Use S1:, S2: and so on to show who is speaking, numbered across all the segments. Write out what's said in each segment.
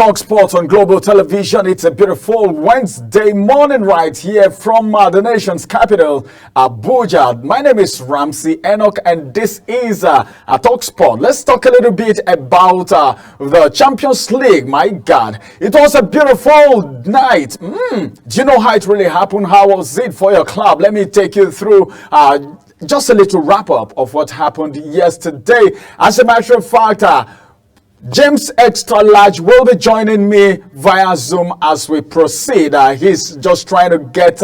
S1: Talk Sports on Global Television. It's a beautiful Wednesday morning right here from the nation's capital, Abuja. My name is Ramsey Enoch and this is Talk Sport. Let's talk a little bit about the Champions League. My God, it was a beautiful night. Do you know how it really happened? How was it for your club? Let me take you through just a little wrap up of what happened yesterday. As a matter of fact, James Extra Large will be joining me via Zoom as we proceed. He's just trying to get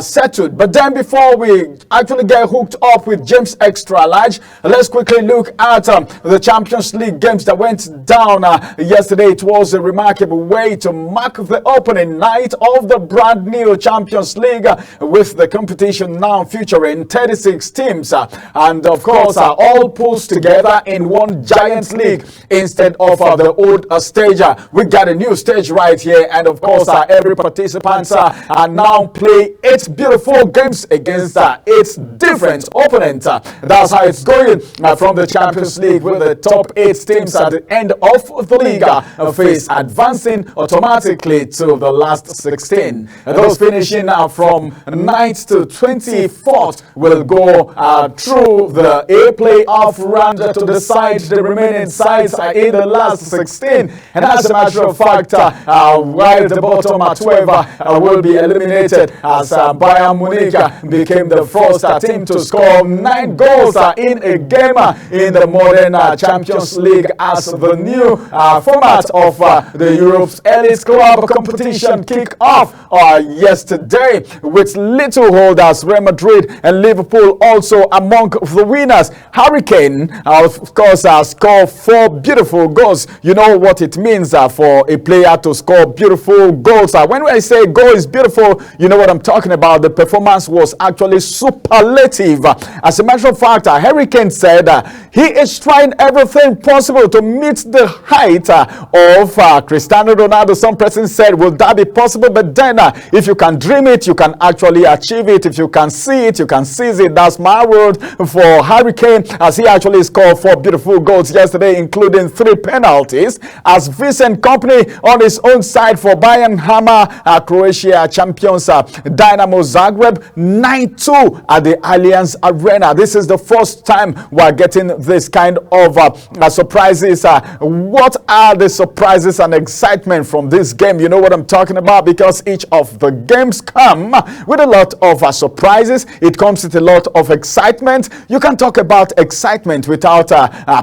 S1: settled. But then before we actually get hooked up with James Extra Large, let's quickly look at the Champions League games that went down yesterday. It was a remarkable way to mark the opening night of the brand new Champions League with the competition now featuring 36 teams. And of course, all pulled together in one giant league instead of the old stage. We got a new stage right here, and of course every participant are now play 8 beautiful games against 8 different opponents. That's how it's going from the Champions League, with the top 8 teams at the end of the league face advancing automatically to the last 16. Those finishing from 9th to 24th will go through the A playoff round to decide the remaining sides in the last 16. And as a matter of fact, while the bottom 12 will be eliminated, as Bayern Munich became the first team to score 9 goals in a game in the modern Champions League, as the new format of the Europe's elite club competition kicked off yesterday, with little holders Real Madrid and Liverpool also among the winners. Hurricane, of course, scored 4 beautiful goals. You know what it means for a player to score beautiful goals. When I say goal is beautiful, you know what I'm talking about. The performance was actually superlative. As a matter of fact, Hurricane said he is trying everything possible to meet the height of Cristiano Ronaldo. Some person said, will that be possible? But then if you can dream it, you can actually achieve it. If you can see it, you can seize it. That's my word for Hurricane, as he actually scored 4 beautiful goals yesterday, including 3 penalties, as Vincent Company on his own side for Bayern Hammer Croatia champions Dynamo Zagreb 9-2 at the Allianz Arena. This is the first time we're getting this kind of surprises. What are the surprises and excitement from this game? You know what I'm talking about, because each of the games come with a lot of surprises. It comes with a lot of excitement. You can talk about excitement without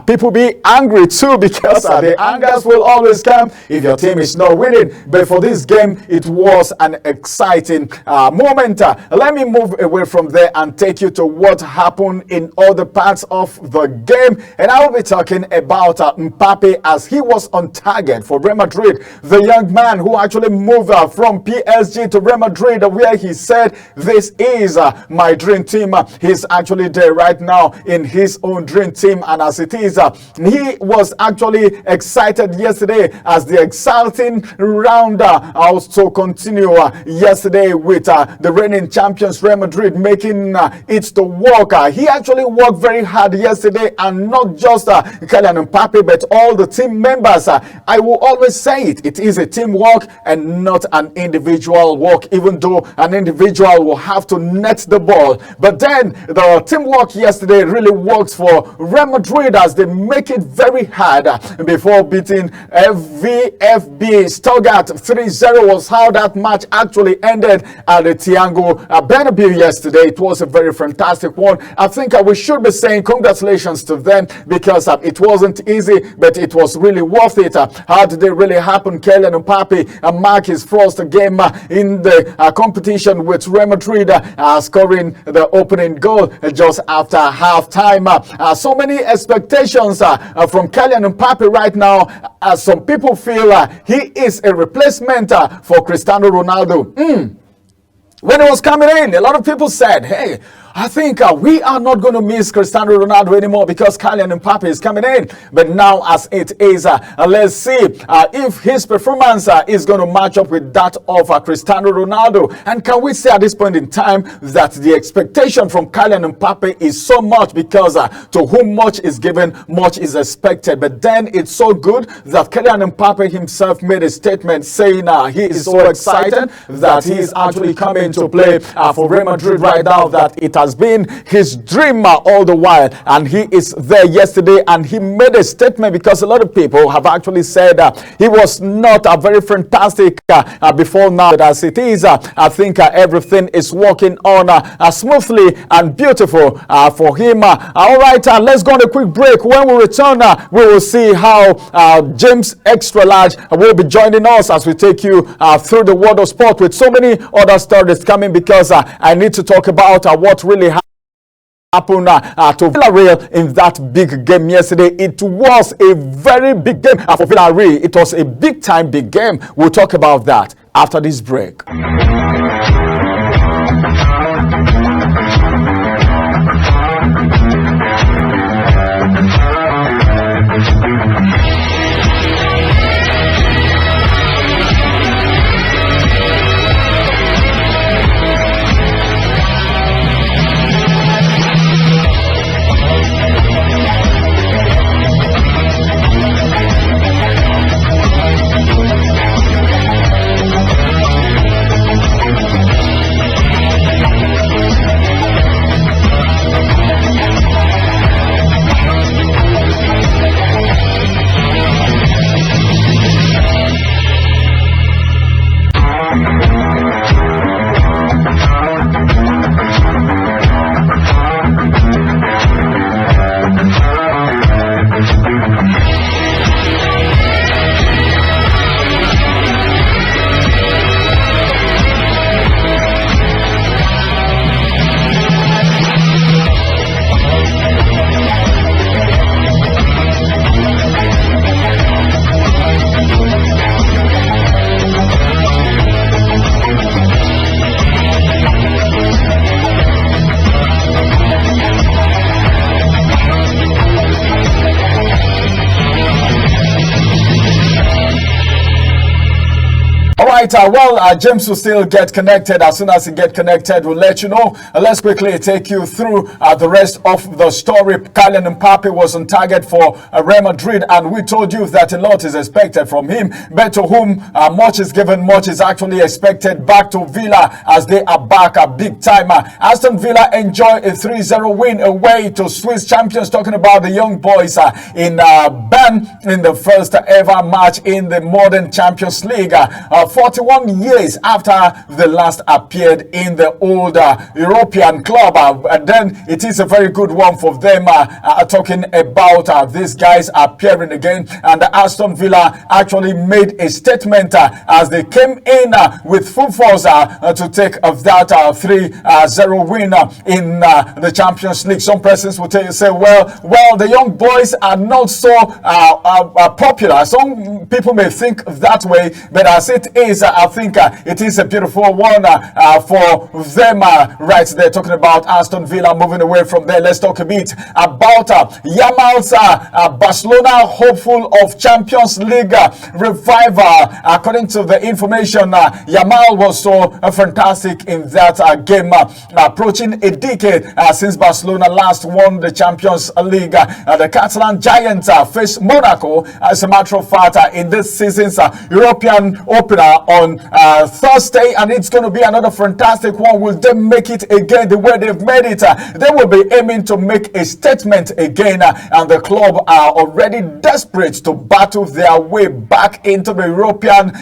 S1: people being angry too, because the angers will always come if your team is not winning. But for this game, it was an exciting moment. Let me move away from there and take you to what happened in other parts of the game. And I will be talking about Mbappe, as he was on target for Real Madrid. The young man who actually moved from PSG to Real Madrid, where he said, this is my dream team. He's actually there right now in his own dream team. And as it is, he was actually excited yesterday as the exciting round also continue yesterday with the reigning champions Real Madrid making it to work. He actually worked very hard yesterday, and not just Kylian Mbappe, but all the team members. I will always say it is a team work and not an individual work, even though an individual will have to net the ball. But then the teamwork yesterday really works for Real Madrid, as they make it very hard before beating VfB Stuttgart 3-0 was how that match actually ended at the Thiago Bernabeu yesterday. It was a very fantastic one. I think we should be saying congratulations to them, because it wasn't easy, but it was really worth it. How did it really happen? Kylian Mbappe marked his first game in the competition with Real Madrid, scoring the opening goal just after halftime. So many expectations from Kylian Mbappe right now. Some people feel he is a replacement for Cristiano Ronaldo. When he was coming in, a lot of people said, hey, I think we are not going to miss Cristiano Ronaldo anymore because Kylian Mbappe is coming in. But now, as it is, let's see if his performance is going to match up with that of Cristiano Ronaldo. And can we say at this point in time that the expectation from Kylian Mbappe is so much because to whom much is given, much is expected. But then it's so good that Kylian Mbappe himself made a statement saying he is so excited that he is actually coming to play for Real Madrid right now, that it has been his dream all the while, and he is there yesterday. And he made a statement because a lot of people have actually said he was not very fantastic before now, but as it is, I think everything is working on smoothly and beautiful for him. All right, let's go on a quick break. When we return, we will see how James Extra Large will be joining us as we take you through the world of sport with so many other stories coming, because I need to talk about what really happened to Villarreal in that big game yesterday. It was a very big game for Villarreal. It was a big time big game. We'll talk about that after this break. James will still get connected. As soon as he get connected, we'll let you know. Let's quickly take you through the rest of the story. Kylian Mbappe was on target for Real Madrid, and we told you that a lot is expected from him. But to whom much is given, much is actually expected. Back to Villa as they are back a big time. Aston Villa enjoy a 3-0 win away to Swiss champions. Talking about the young boys in Bern in the first ever match in the modern Champions League. 41 years after the last appeared in the old European club, and then it is a very good one for them. Talking about these guys appearing again, and Aston Villa actually made a statement as they came in with full force to take of that 3-0 win in the Champions League. Some persons will tell you, say, well, the young boys are not so popular. Some people may think that way, but as it is, I think it is a beautiful one for them right there. Talking about Aston Villa moving away from there, let's talk a bit about Yamal's Barcelona hopeful of Champions League revival. According to the information, Yamal was so fantastic in that game, approaching a decade since Barcelona last won the Champions League. The Catalan Giants face Monaco, as a matter of fact, in this season's European opener on Thursday, and it's going to be another fantastic one. Will they make it again the way they've made it? They will be aiming to make a statement again, and the club are already desperate to battle their way back into the European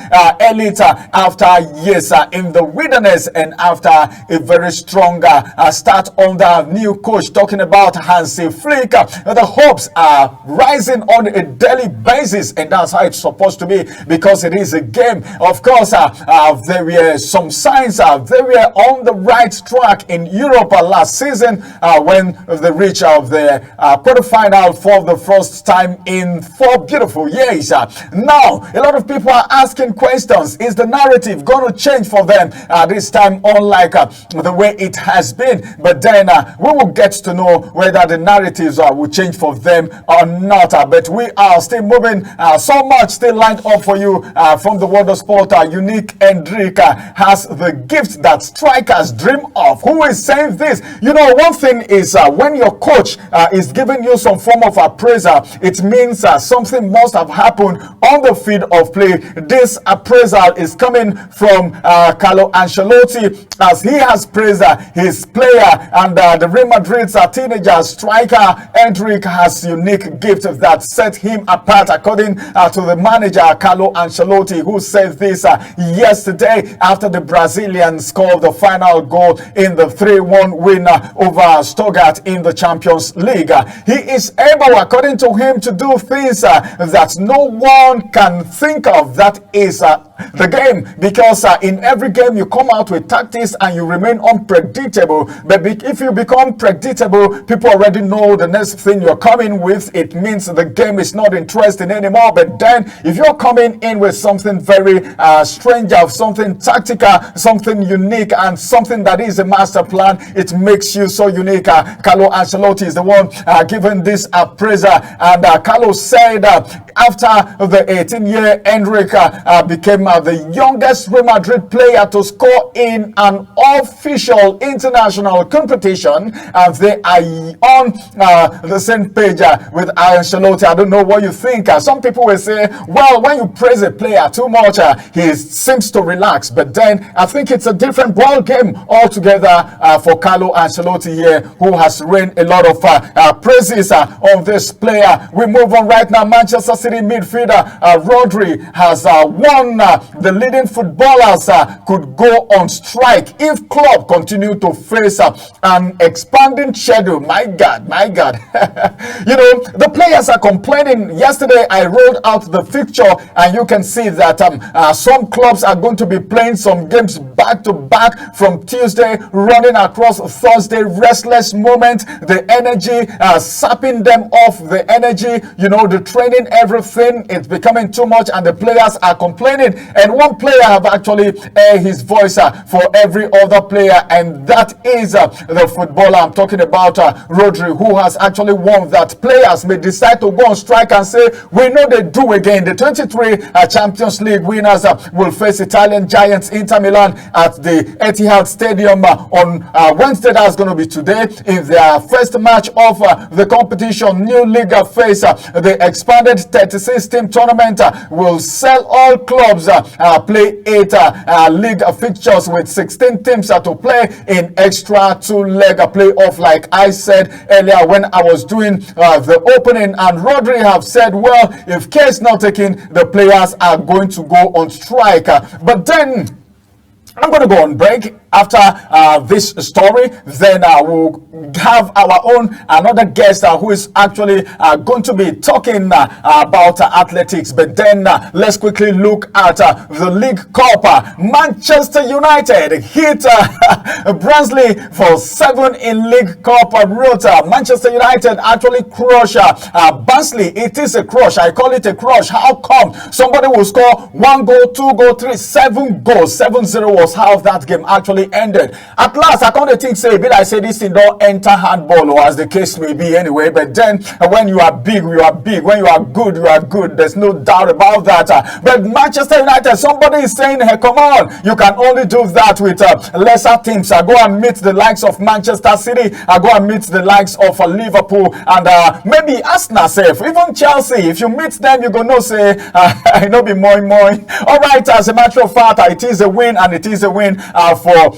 S1: elite after years in the wilderness and after a very strong start under new coach. Talking about Hansi Flick, the hopes are rising on a daily basis, and that's how it's supposed to be, because it is a game. Of course, because there were some signs they were on the right track in Europe last season when they reached the quarterfinal for the first time in 4 beautiful years. Now, a lot of people are asking questions. Is the narrative going to change for them this time, unlike the way it has been? But then we will get to know whether the narratives will change for them or not. But we are still moving so much still lined up for you from the world of sport. Unique Hendrika has the gift that strikers dream of. Who is saying this? You know, one thing is when your coach is giving you some form of appraisal, it means something must have happened on the field of play. This appraisal is coming from Carlo Ancelotti, as he has praised his player, and the Real Madrid's teenager striker Hendrik has unique gift that set him apart, according to the manager Carlo Ancelotti, who said this yesterday after the Brazilians scored the final goal in the 3-1 win over Stuttgart in the Champions League. He is able, according to him, to do things that no one can think of. That is the game, because in every game you come out with tactics and you remain unpredictable. But if you become predictable, people already know the next thing you're coming with. It means the game is not interesting anymore. But then if you're coming in with something very strange, something tactical, something unique, and something that is a master plan, it makes you so unique. Carlo Ancelotti is the one given this appraisal, and Carlo said after the 18-year Hendrik became the youngest Real Madrid player to score in an official international competition. They are on the same page with Ancelotti. I don't know what you think. Some people will say, well, when you praise a player too much, he seems to relax. But then I think it's a different ball game altogether for Carlo Ancelotti here, who has rained a lot of praises on this player. We move on right now. Manchester City midfielder Rodri has won the leading footballers could go on strike if club continue to face an expanding schedule. My God, my God. You know, the players are complaining. Yesterday I rolled out the fixture, and you can see that some clubs are going to be playing some games back to back from Tuesday running across Thursday. Restless moment, the energy sapping them off the energy, you know, the training, everything, it's becoming too much, and the players are complaining. And one player have actually aired his voice for every other player, and that is the footballer I'm talking about, Rodri, who has actually warned that players may decide to go on strike and say, we know they do again. The 23 Champions League winners will face Italian giants Inter Milan at the Etihad Stadium on Wednesday. That's going to be today in their first match of the competition. New league phase, the expanded 36-team tournament will sell all clubs play 8 league fixtures with 16 teams to play in extra 2-leg playoff, like I said earlier when I was doing the opening. And Rodri have said, well, if care is not taken, the players are going to go on strike. But then I'm going to go on break. After this story, then we'll have our own another guest who is actually going to be talking about athletics. But then let's quickly look at the League Cup. Manchester United hit Barnsley for 7 in League Cup route. Manchester United actually crushed Barnsley. It is a crush. I call it a crush. How come somebody will score 1 goal, 2 goal, 3, 7 goals? 7-0 was how that game actually ended. At last, I can't think say, but I say this thing don't enter handball, or as the case may be anyway. But then when you are big, you are big. When you are good, you are good. There's no doubt about that. But Manchester United, somebody is saying, hey, come on, you can only do that with lesser teams. Go and meet the likes of Manchester City. Go and meet the likes of Liverpool, and maybe Arsenal safe, even Chelsea. If you meet them, you go no say, I know be more. All right, as a matter of fact, it is a win, and it is a win for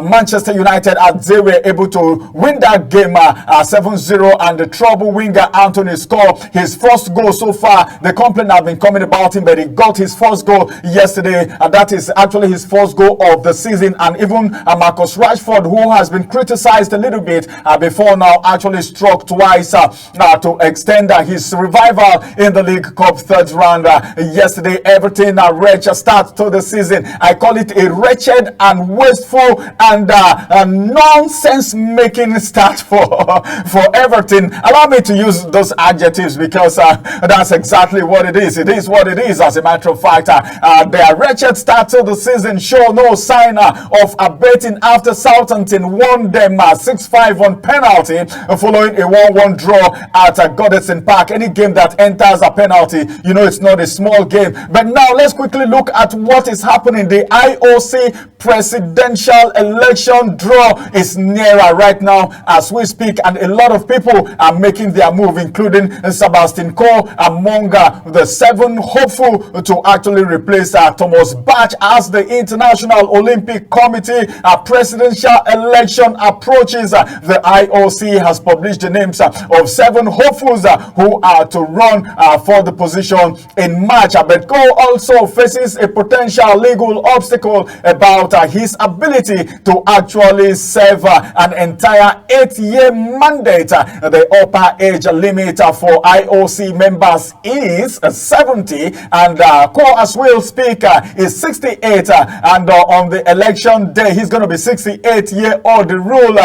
S1: Manchester United as they were able to win that game 7-0, and the trouble winger Anthony scored his first goal so far. The complaint have been coming about him, but he got his first goal yesterday, and that is actually his first goal of the season. And even Marcus Rashford, who has been criticized a little bit before now, actually struck twice to extend his revival in the League Cup third round yesterday. Everton a wretched start to the season. I call it a wretched and wasteful and a nonsense-making start for Everton. Allow me to use those adjectives because that's exactly what it is. It is what it is, as a matter of fact. Their wretched start to the season show no sign of abating after Southampton won them 6-5 on penalty following a 1-1 draw at Goodison Park. Any game that enters a penalty, you know it's not a small game. But now let's quickly look at what is happening. The IOC presidential election draw is nearer right now as we speak, and a lot of people are making their move, including Sebastian Coe among the 7 hopeful to actually replace Thomas Bach as the International Olympic Committee presidential election approaches. The IOC has published the names of 7 hopefuls who are to run for the position in March. But Coe also faces a potential legal obstacle about his ability to actually serve an entire 8-year mandate. The upper age limit for IOC members is 70, and Coe, as we'll speak, is 68, and on the election day he's going to be 68-year-old. The rule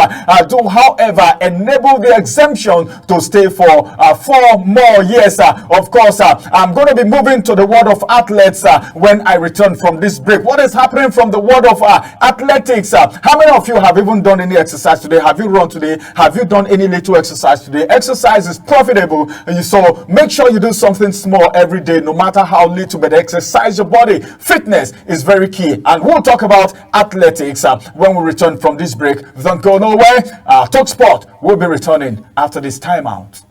S1: do, however, enable the exemption to stay for 4 more years. Of course, I'm going to be moving to the world of athletes when I return from this break. What is happening from the world of athletics? How many of you have even done any exercise today? Have you run today? Have you done any little exercise today? Exercise is profitable, so make sure you do something small every day, no matter how little, but exercise your body. Fitness is very key, and we'll talk about athletics when we return from this break. Don't go nowhere. Talk Sport will be returning after this timeout.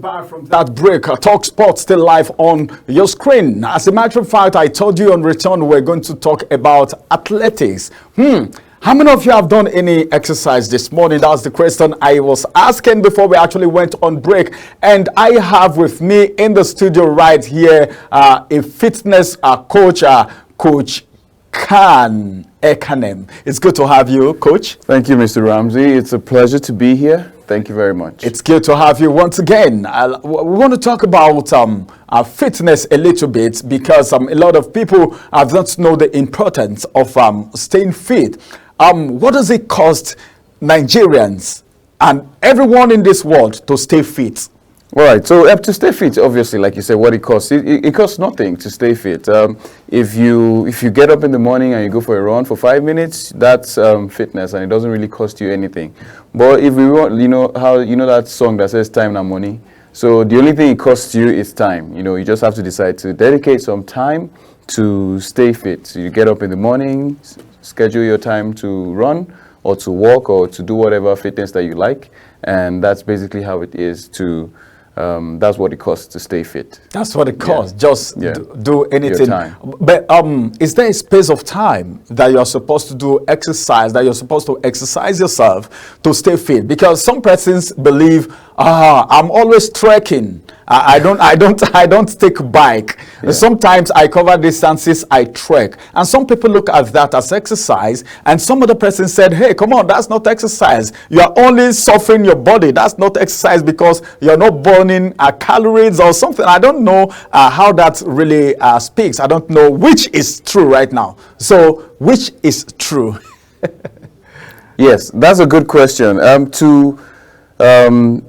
S1: back from that break. Talk Sports still live on your screen. As a matter of fact, I told you on return we're going to talk about athletics. How many of you have done any exercise this morning? That's the question I was asking before we actually went on break. And I have with me in the studio right here a fitness coach, Coach Khan Ekanem. It's good to have you, Coach.
S2: Thank you, Mr. Ramsey. It's a pleasure to be here. Thank you very much.
S1: It's good to have you once again. We want to talk about fitness a little bit because a lot of people don't know the importance of staying fit. What does it cost Nigerians and everyone in this world to stay fit?
S2: All right, so to stay fit, obviously, like you said, what it costs, it costs nothing to stay fit. If you get up in the morning and you go for a run for 5 minutes, that's fitness, and it doesn't really cost you anything. But if we want, that song that says time and money. So the only thing it costs you is time. You just have to decide to dedicate some time to stay fit. So you get up in the morning, schedule your time to run or to walk or to do whatever fitness that you like, and that's basically how it is to. That's what it costs to stay fit.
S1: That's what it costs.
S2: Yeah.
S1: Do anything. But is there a space of time that you're supposed to do exercise, that you're supposed to exercise yourself to stay fit? Because some persons believe, I'm always trekking. I don't take bike. Yeah. Sometimes I cover distances, I trek. And some people look at that as exercise. And some other person said, hey, come on, that's not exercise. You are only suffering your body. That's not exercise because you're not burning calories or something. I don't know how that really speaks. I don't know which is true right now. So which is true?
S2: Yes, that's a good question.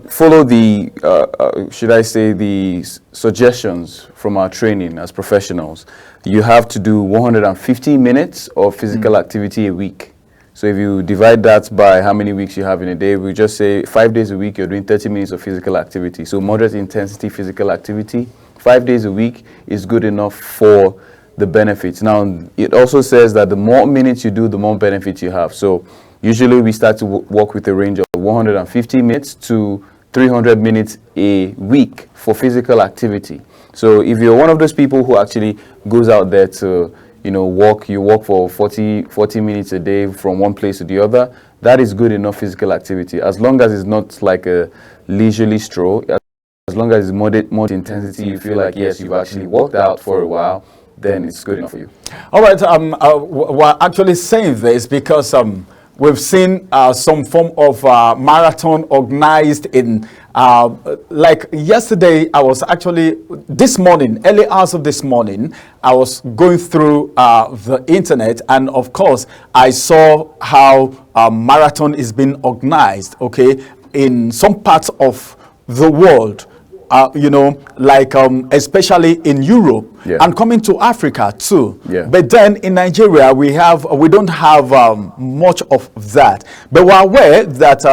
S2: Follow the, should I say, the suggestions from our training as professionals. You have to do 150 minutes of physical activity a week. So if you divide that by how many weeks you have in a day, we just say 5 days a week, you're doing 30 minutes of physical activity. So moderate intensity physical activity, 5 days a week is good enough for the benefits. Now, it also says that the more minutes you do, the more benefits you have. So usually we start to work with a range of 150 minutes to 300 minutes a week for physical activity. So if you're one of those people who actually goes out there to, walk, you walk for 40 minutes a day from one place to the other, that is good enough physical activity. As long as it's not like a leisurely stroll, as long as it's moderate intensity, you feel like, yes, you've actually walked out for a while, then it's good enough for you.
S1: All right, we're actually saying this because we've seen some form of marathon organized in, like yesterday, I was actually, this morning, early hours of this morning, I was going through the internet, and of course, I saw how marathon is being organized, okay, in some parts of the world. Like especially in Europe, and coming to Africa too.
S2: Yeah.
S1: But then in Nigeria, we don't have much of that. But we're aware that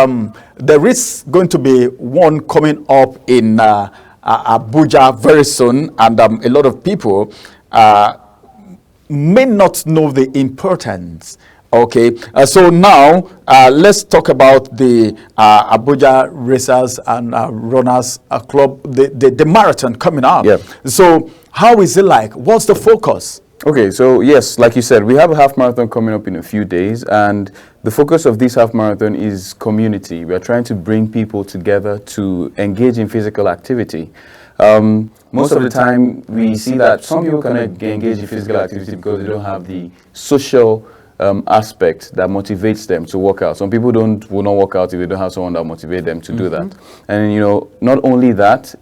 S1: there is going to be one coming up in Abuja very soon, and a lot of people may not know the importance. Okay, so now let's talk about the Abuja Racers and Runners Club, the marathon coming up.
S2: Yep.
S1: So how is it like? What's the focus?
S2: Okay, so yes, like you said, we have a half marathon coming up in a few days, and the focus of this half marathon is community. We are trying to bring people together to engage in physical activity. Most of the time, we see that some people can engage in physical activity because they don't have the social aspect that motivates them to work out. Some people will not work out if they don't have someone that motivates them to do that. And not only that,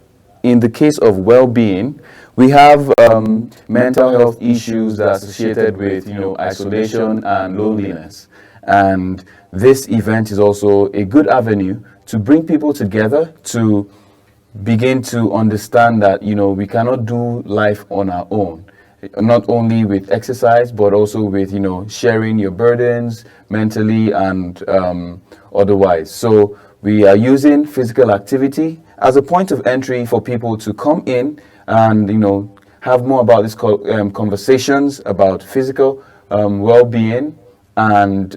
S2: in the case of well-being, we have mental health issues that are associated with isolation and loneliness. And this event is also a good avenue to bring people together to begin to understand that we cannot do life on our own. Not only with exercise, but also with, sharing your burdens mentally and otherwise. So we are using physical activity as a point of entry for people to come in and, have more about these conversations about physical well-being and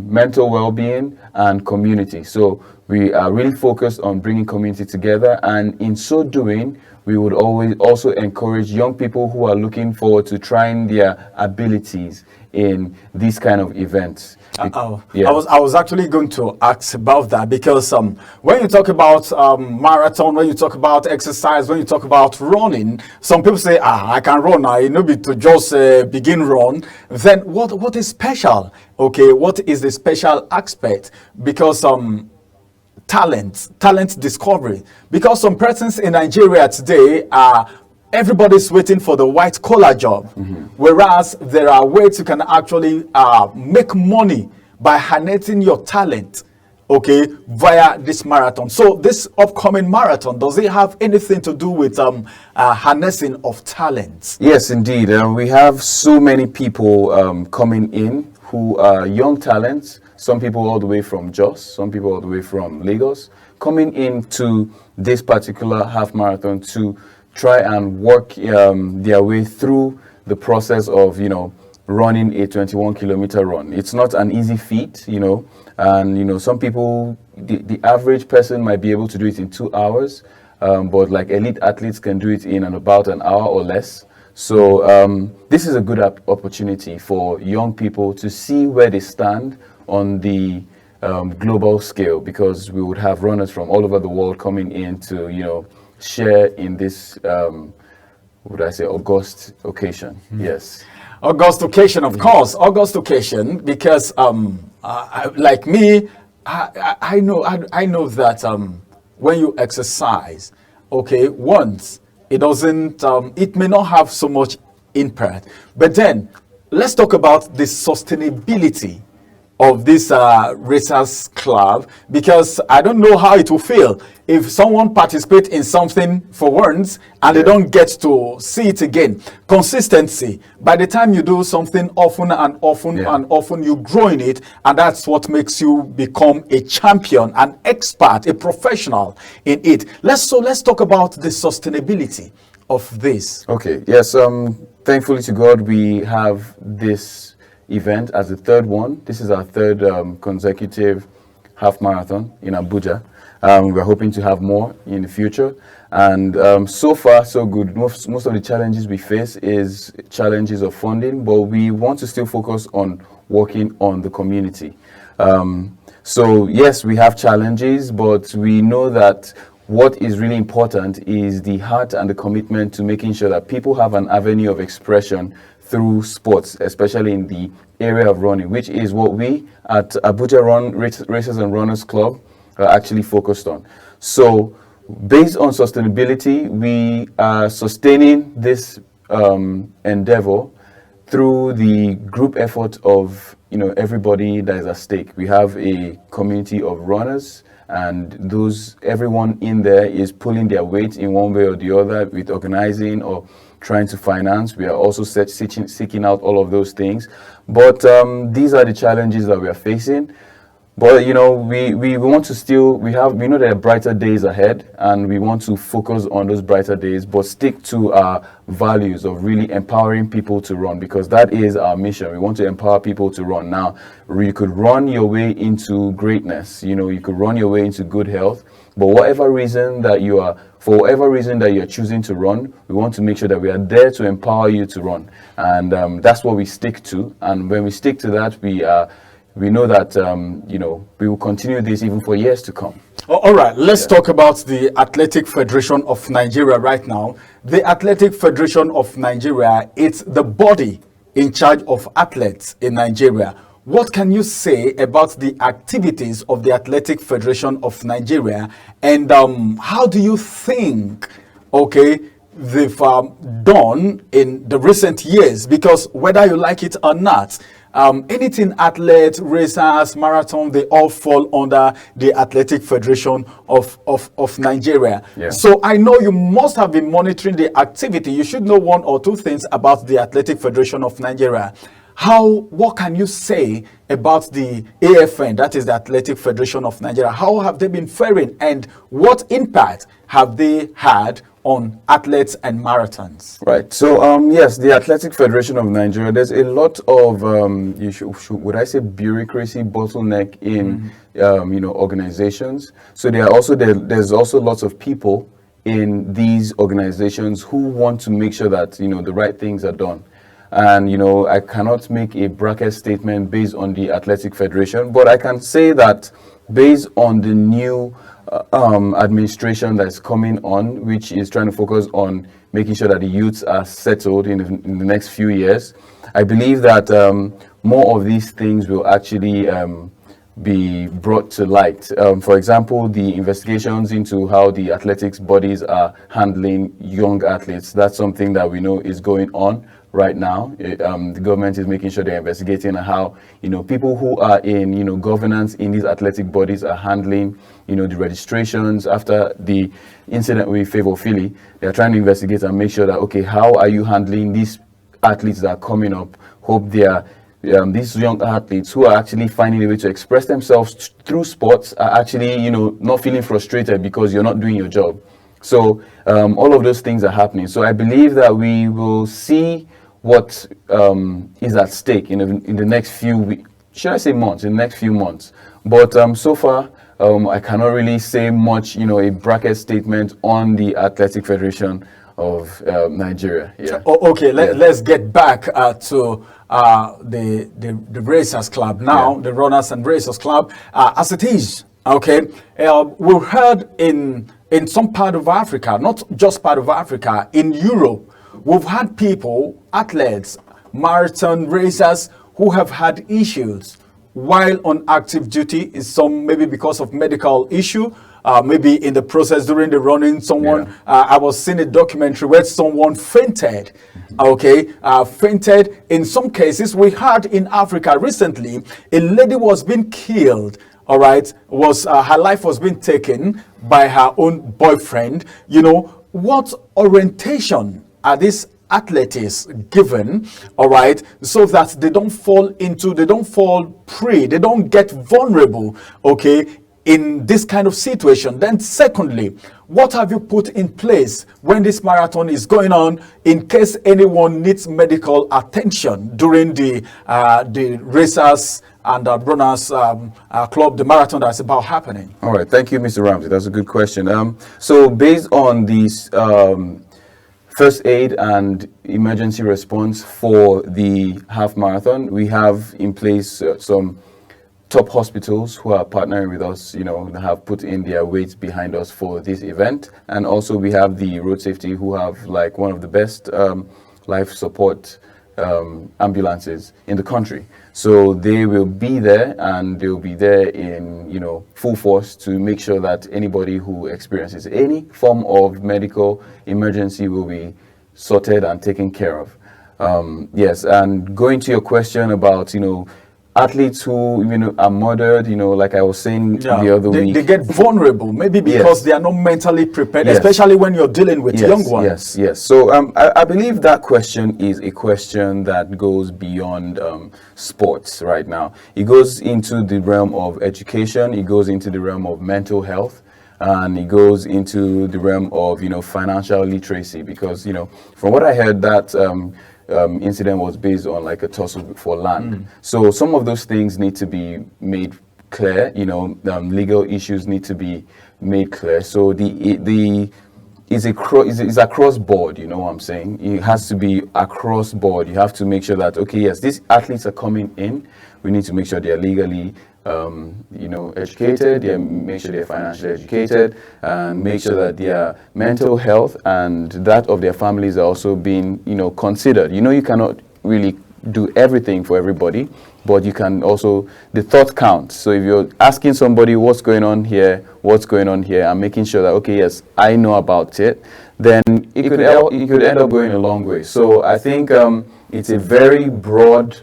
S2: mental well-being and community. So We are really focused on bringing community together, and in so doing, we would always also encourage young people who are looking forward to trying their abilities in these kind of events.
S1: I was actually going to ask about that because when you talk about marathon, when you talk about exercise, when you talk about running, some people say, I can run. I know be to just begin run. Then what is special? Okay, what is the special aspect? Because talent discovery, because some persons in Nigeria today are everybody's waiting for the white collar job, whereas there are ways you can actually make money by harnessing your talent, okay, via this marathon. So this upcoming marathon, does it have anything to do with harnessing of talents?
S2: Yes, indeed. We have so many people coming in who are young talents. Some people all the way from Jos, some people all the way from Lagos, coming into this particular half marathon to try and work their way through the process of, running a 21-kilometer run. It's not an easy feat, and, some people, the average person might be able to do it in 2 hours, but like elite athletes can do it in about an hour or less. So this is a good opportunity for young people to see where they stand on the global scale, because we would have runners from all over the world coming in to, share in this, august occasion. Yes.
S1: August occasion, of course, August occasion, because like me, I know that when you exercise, okay, once it doesn't, it may not have so much impact, but then let's talk about the sustainability of this racers club, because I don't know how it will feel if someone participates in something for once and they don't get to see it again. Consistency. By the time you do something often and often and often, you grow in it, and that's what makes you become a champion, an expert, a professional in it. Let's talk about the sustainability of this.
S2: Okay. Yes. Thankfully to God, we have this event as the third one. This is our third consecutive half marathon in Abuja. We're hoping to have more in the future, and so far so good. Most of the challenges we face is challenges of funding, but we want to still focus on working on the community. So yes, we have challenges, but we know that what is really important is the heart and the commitment to making sure that people have an avenue of expression through sports, especially in the area of running, which is what we at Abuja Racers and Runners Club are actually focused on. So based on sustainability, we are sustaining this endeavor through the group effort of everybody that is at stake. We have a community of runners, and everyone in there is pulling their weight in one way or the other with organizing or trying to finance. We are also seeking out all of those things, but these are the challenges that we are facing. But we want to we know there are brighter days ahead, and we want to focus on those brighter days, but stick to our values of really empowering people to run, because that is our mission. We want to empower people to run. Now, you could run your way into greatness, you could run your way into good health, but for whatever reason that you're choosing to run, we want to make sure that we are there to empower you to run, and that's what we stick to. And when we stick to that, we know that we will continue this even for years to come.
S1: All right, let's talk about the Athletic Federation of Nigeria right now. The Athletic Federation of Nigeria, it's the body in charge of athletes in Nigeria. What can you say about the activities of the Athletic Federation of Nigeria, and how do you think, they've done in the recent years? Because whether you like it or not, anything athletes, racers, marathon, they all fall under the Athletic Federation of Nigeria.
S2: Yeah.
S1: So I know you must have been monitoring the activity. You should know one or two things about the Athletic Federation of Nigeria. What can you say about the AFN, that is the Athletic Federation of Nigeria? How have they been faring, and what impact have they had on athletes and marathons?
S2: Right. So, yes, the Athletic Federation of Nigeria, there's a lot of, would I say bureaucracy, bottleneck in, organizations. So there's also lots of people in these organizations who want to make sure that, the right things are done. And, I cannot make a bracket statement based on the Athletic Federation, but I can say that based on the new administration that's coming on, which is trying to focus on making sure that the youths are settled in the next few years, I believe that more of these things will actually be brought to light. For example, the investigations into how the athletics bodies are handling young athletes, that's something that we know is going on right now. The government is making sure they're investigating how, people who are in, governance in these athletic bodies are handling, the registrations after the incident with Favour Philly. They're trying to investigate and make sure that, okay, how are you handling these athletes that are coming up? Hope they are these young athletes who are actually finding a way to express themselves through sports are actually, not feeling frustrated because you're not doing your job. So all of those things are happening. So I believe that we will see what is at stake in the next few weeks, should I say months, in the next few months. But so far, I cannot really say much, a bracket statement on the Athletic Federation of Nigeria. Yeah.
S1: Okay, let's get back to the Racers Club now, the Runners and Racers Club, as it is. Okay, we've heard in some part of Africa, not just part of Africa, in Europe, we've had people, athletes, marathon racers who have had issues while on active duty, some maybe because of medical issue, maybe in the process during the running, someone, I was seeing a documentary where someone fainted, fainted. In some cases, we heard in Africa recently, a lady was being killed, all right, her life was being taken by her own boyfriend. What orientation are these athletes given, all right, so that they don't fall prey, they don't get vulnerable, okay, in this kind of situation? Then secondly, what have you put in place when this marathon is going on in case anyone needs medical attention during the racers and runners club, the marathon that's about happening?
S2: All right, thank you, Mr. Ramsey. That's a good question. So based on these first aid and emergency response for the half marathon, we have in place some top hospitals who are partnering with us, that have put in their weight behind us for this event. And also we have the road safety who have like one of the best life support ambulances in the country. So they will be there, and they'll be there in, full force to make sure that anybody who experiences any form of medical emergency will be sorted and taken care of. Yes, and going to your question about, athletes who are murdered, like I was saying the other week.
S1: They get vulnerable, maybe because they are not mentally prepared, especially when you're dealing with young ones.
S2: Yes. So I believe that question is a question that goes beyond sports right now. It goes into the realm of education, it goes into the realm of mental health, and it goes into the realm of, financial literacy, because, from what I heard, that incident was based on like a tussle for land. So some of those things need to be made clear, legal issues need to be made clear. So it's across board, you know what I'm saying? It has to be across board. You have to make sure that, okay, yes, these athletes are coming in. We need to make sure they're legally educated, make sure they're financially educated, and make sure that their mental health and that of their families are also being, considered. You cannot really do everything for everybody, but you can also, the thought counts. So if you're asking somebody what's going on here, and making sure that, okay, yes, I know about it, then it could end up going a long way. So I think it's a very broad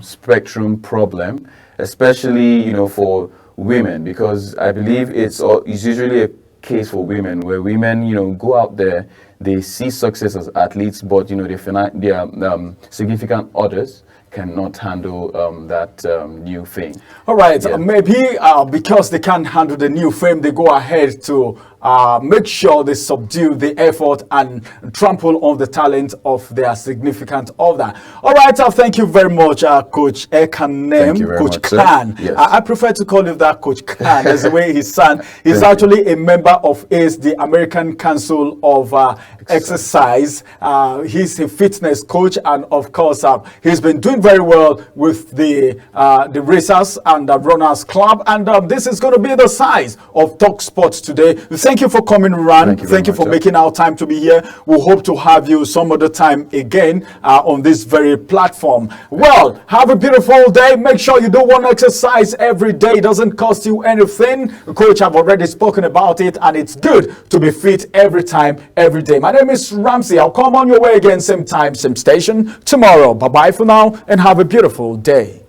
S2: spectrum problem, especially for women, because I believe it's usually a case for women where women go out there, they see success as athletes, but their significant others cannot handle that new thing.
S1: All right, maybe because they can't handle the new fame, they go ahead to make sure they subdue the effort and trample on the talent of their significant other. All right, thank you very much, Coach Ekanem, Coach Khan.
S2: Yes.
S1: I prefer to call him that Coach Khan. That's the way his son. He's actually a member of ACE, the American Council of Exercise. He's a fitness coach, and of course, he's been doing very well with the Racers and the Runners Club. And this is going to be the size of Talk Sports today. Thank you for coming around. Thank you for making our time to be here. We hope to have you some other time again on this very platform. Well, have a beautiful day. Make sure you do one exercise every day. It doesn't cost you anything. Coach, I've already spoken about it, and it's good to be fit every time, every day. My name is Ramsey. I'll come on your way again, same time, same station tomorrow. Bye-bye for now, and have a beautiful day.